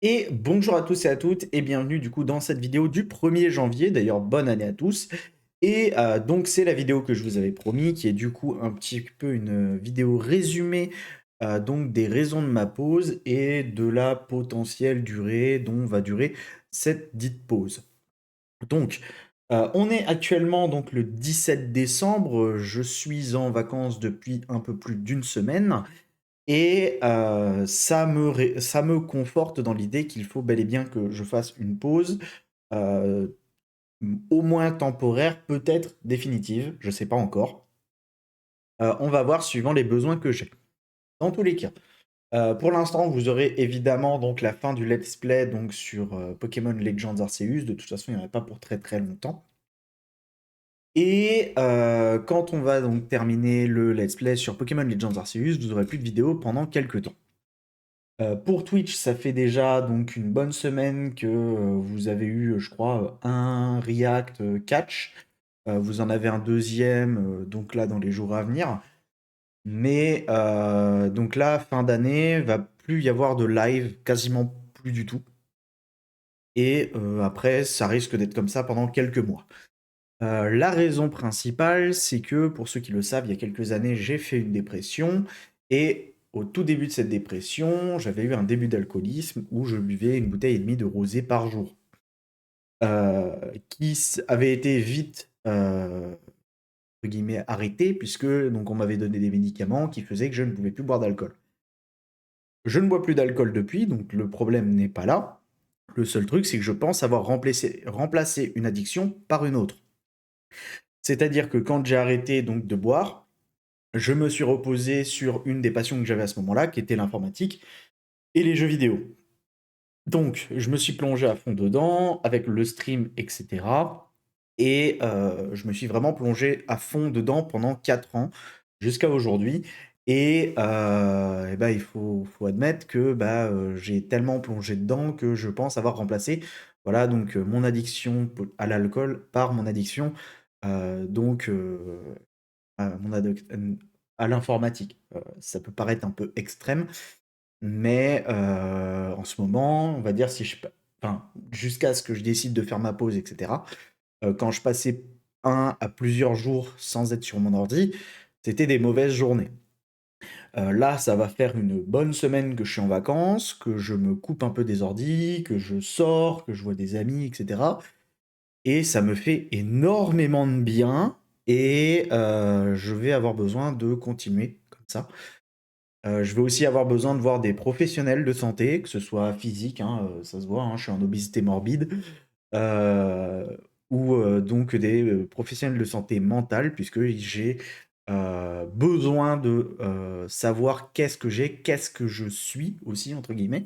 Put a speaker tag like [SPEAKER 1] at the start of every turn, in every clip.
[SPEAKER 1] Et bonjour à tous et à toutes et bienvenue du coup dans cette vidéo du 1er janvier. D'ailleurs, bonne année à tous. Et donc c'est la vidéo que je vous avais promis, qui est du coup un petit peu une vidéo résumée donc des raisons de ma pause et de la potentielle durée dont va durer cette dite pause. Donc, on est actuellement donc le 17 décembre. Je suis en vacances depuis un peu plus d'une semaine. Et ça me conforte dans l'idée qu'il faut bel et bien que je fasse une pause, heu, au moins temporaire, peut-être définitive, je ne sais pas encore. On va voir suivant les besoins que j'ai. Dans tous les cas, pour l'instant, vous aurez évidemment donc la fin du let's play donc sur, Pokémon Legends Arceus. De toute façon, il y en a pas pour très, très longtemps. Et quand on va donc terminer le let's play sur Pokémon Legends Arceus, vous aurez plus de vidéos pendant quelques temps. Pour Twitch, ça fait déjà donc une bonne semaine que, vous avez eu, je crois, un react, catch. Vous en avez un deuxième donc là dans les jours à venir. Mais donc là, fin d'année, va plus y avoir de live, quasiment plus du tout. Et après, ça risque d'être comme ça pendant quelques mois. La raison principale, c'est que, pour ceux qui le savent, il y a quelques années, j'ai fait une dépression et au tout début de cette dépression, j'avais eu un début d'alcoolisme où je buvais une bouteille et demie de rosé par jour, avait été vite, entre guillemets «arrêté» puisque donc on m'avait donné des médicaments qui faisaient que je ne pouvais plus boire d'alcool. Je ne bois plus d'alcool depuis, donc le problème n'est pas là. Le seul truc, c'est que je pense avoir remplacé une addiction par une autre. C'est-à-dire que quand j'ai arrêté donc de boire, je me suis reposé sur une des passions que j'avais à ce moment-là, qui était l'informatique et les jeux vidéo. Donc, je me suis plongé à fond dedans, avec le stream, etc. Et je me suis vraiment plongé à fond dedans pendant 4 ans, jusqu'à aujourd'hui. Et bah, il faut admettre que bah, j'ai tellement plongé dedans que je pense avoir remplacé voilà, donc, mon addiction à l'alcool par mon addiction donc mon addic à l'informatique. Ça peut paraître un peu extrême, mais en ce moment, on va dire si je pa enfin, jusqu'à ce que je décide de faire ma pause et cetera, quand je passais un à plusieurs jours sans être sur mon ordi, c'était des mauvaises journées. Là, ça va faire une bonne semaine que je suis en vacances, que je me coupe un peu des ordis, que je sors, que je vois des amis et cetera et ça me fait énormément de bien et je vais avoir besoin de continuer comme ça. Je vais aussi avoir besoin de voir des professionnels de santé, que ce soit physique, hein, ça se voit, hein, je suis en obésité morbide, heu, ou donc des, professionnels de santé mentale puisque j'ai, besoin de, savoir qu'est-ce que j'ai, qu'est-ce que je suis aussi entre guillemets.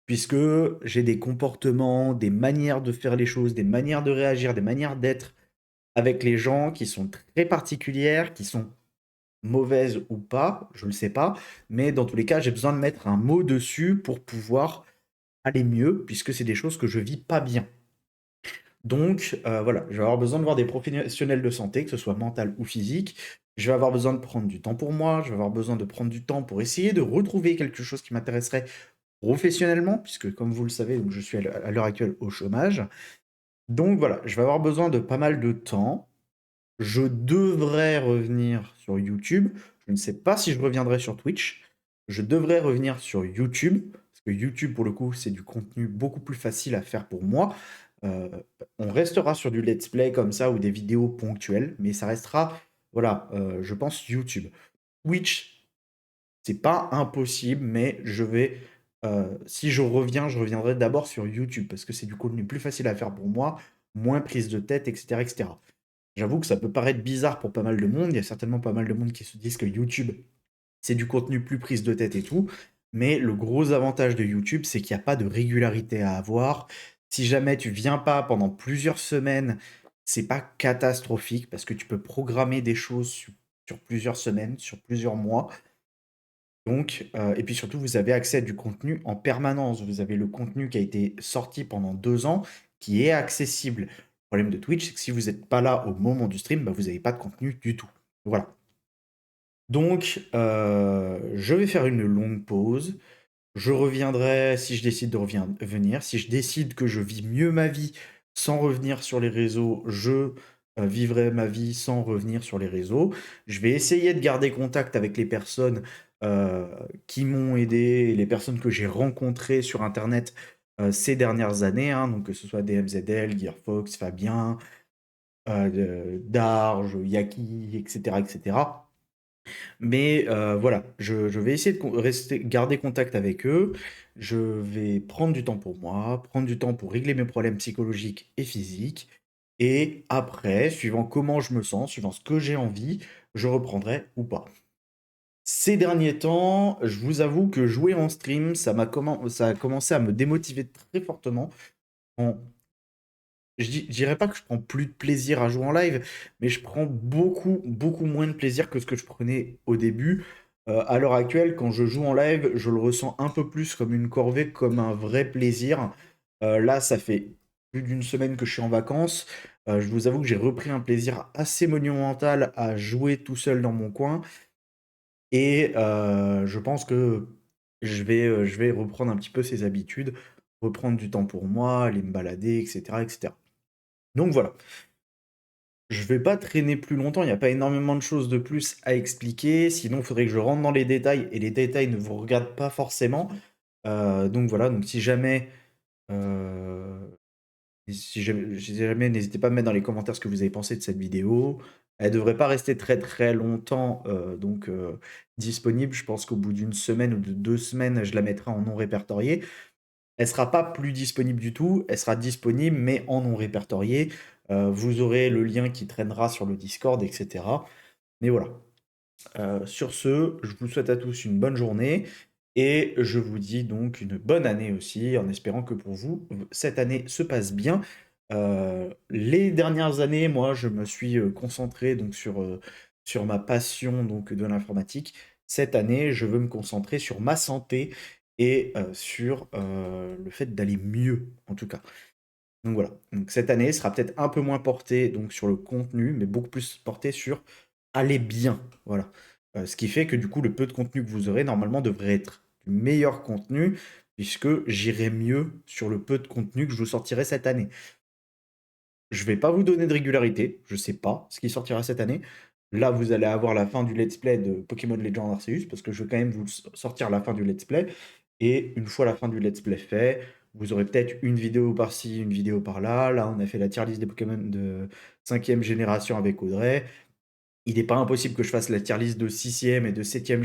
[SPEAKER 1] Puisque j'ai des comportements, des manières de faire les choses, des manières de réagir, des manières d'être avec les gens qui sont très particulières, qui sont mauvaises ou pas, je ne le sais pas, mais dans tous les cas, j'ai besoin de mettre un mot dessus pour pouvoir aller mieux, puisque c'est des choses que je vis pas bien. Donc voilà, je vais avoir besoin de voir des professionnels de santé, que ce soit mental ou physique. Je vais avoir besoin de prendre du temps pour moi, je vais avoir besoin de prendre du temps pour essayer de retrouver quelque chose qui m'intéresserait professionnellement, puisque comme vous le savez, donc je suis à l'heure actuelle au chômage. Donc voilà, je vais avoir besoin de pas mal de temps. Je devrais revenir sur YouTube. Je ne sais pas si je reviendrai sur Twitch. Je devrais revenir sur YouTube, parce que YouTube, pour le coup, c'est du contenu beaucoup plus facile à faire pour moi. Heu, on restera sur du let's play comme ça ou des vidéos ponctuelles, mais ça restera, voilà, je pense YouTube. Twitch, c'est pas impossible, mais si je reviendrai d'abord sur YouTube parce que c'est du contenu plus facile à faire pour moi, moins prise de tête et cetera et cetera. J'avoue que ça peut paraître bizarre pour pas mal de monde, il y a certainement pas mal de monde qui se disent que YouTube, c'est du contenu plus prise de tête et tout, mais le gros avantage de YouTube, c'est qu'il y a pas de régularité à avoir. Si jamais tu viens pas pendant plusieurs semaines, c'est pas catastrophique parce que tu peux programmer des choses sur plusieurs semaines, sur plusieurs mois. Donc, et puis surtout, vous avez accès à du contenu en permanence. Vous avez le contenu qui a été sorti pendant 2 ans, qui est accessible. Le problème de Twitch, c'est que si vous êtes pas là au moment du stream, bah, vous avez pas de contenu du tout. Voilà. Donc, je vais faire une longue pause. Je reviendrai si je décide de venir. Si je décide que je vis mieux ma vie sans revenir sur les réseaux, je vivrai ma vie sans revenir sur les réseaux. Je vais essayer de garder contact avec les personnes euh, qui m'ont aidé, et les personnes que j'ai rencontrées sur Internet ces dernières années, hein, donc que ce soit DMZL, Gearfox, Fabien, Darge, Yaki, etc., etc. Mais voilà, je vais essayer de garder contact avec eux. Je vais prendre du temps pour moi, prendre du temps pour régler mes problèmes psychologiques et physiques. Et après, suivant comment je me sens, suivant ce que j'ai envie, je reprendrai ou pas. Ces derniers temps, je vous avoue que jouer en stream, ça a commencé à me démotiver très fortement. En je dirais pas que je prends plus de plaisir à jouer en live, mais je prends beaucoup, beaucoup moins de plaisir que ce que je prenais au début. À l'heure actuelle, quand je joue en live, je le ressens un peu plus comme une corvée, comme un vrai plaisir. Là, ça fait plus d'une semaine que je suis en vacances. Je vous avoue que j'ai repris un plaisir assez monumental à jouer tout seul dans mon coin. Et je pense que je vais reprendre un petit peu ces habitudes, reprendre du temps pour moi, aller me balader, etc., etc. Donc voilà. Je vais pas traîner plus longtemps, il n'y a pas énormément de choses de plus à expliquer, sinon il faudrait que je rentre dans les détails, et les détails ne vous regardent pas forcément. Donc voilà, donc euh, si jamais, n'hésitez pas à me mettre dans les commentaires ce que vous avez pensé de cette vidéo. Elle devrait pas rester très très longtemps disponible. Je pense qu'au bout d'une semaine ou de 2 semaines, je la mettrai en non répertorié. Elle sera pas plus disponible du tout, elle sera disponible mais en non répertorié. Vous aurez le lien qui traînera sur le Discord, etc. Mais voilà. Sur ce, je vous souhaite à tous une bonne journée et je vous dis donc une bonne année aussi, en espérant que pour vous, cette année se passe bien. Les dernières années, moi, je me suis concentré donc sur ma passion donc de l'informatique. Cette année, je veux me concentrer sur ma santé et sur le fait d'aller mieux, en tout cas. Donc voilà. Donc cette année sera peut-être un peu moins portée donc sur le contenu, mais beaucoup plus portée sur aller bien. Voilà. Ce qui fait que du coup, le peu de contenu que vous aurez normalement devrait être du meilleur contenu, puisque j'irai mieux sur le peu de contenu que je vous sortirai cette année. Je vais pas vous donner de régularité, je sais pas ce qui sortira cette année. Là, vous allez avoir la fin du let's play de Pokémon Legends Arceus, parce que je vais quand même vous sortir la fin du let's play. Et une fois la fin du let's play fait, vous aurez peut-être une vidéo par-ci, une vidéo par-là. Là, on a fait la tier list des Pokémon de 5e génération avec Audrey. Il n'est pas impossible que je fasse la tier list de 6e et de 7e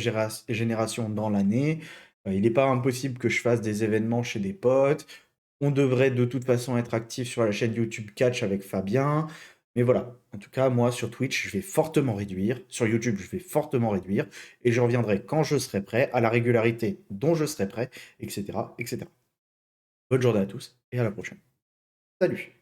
[SPEAKER 1] génération dans l'année. Il n'est pas impossible que je fasse des événements chez des potes. On devrait de toute façon être actif sur la chaîne YouTube Catch avec Fabien. Mais voilà, en tout cas, moi sur Twitch, je vais fortement réduire. Sur YouTube, je vais fortement réduire. Et je reviendrai quand je serai prêt, à la régularité dont je serai prêt, etc., etc. Bonne journée à tous et à la prochaine. Salut!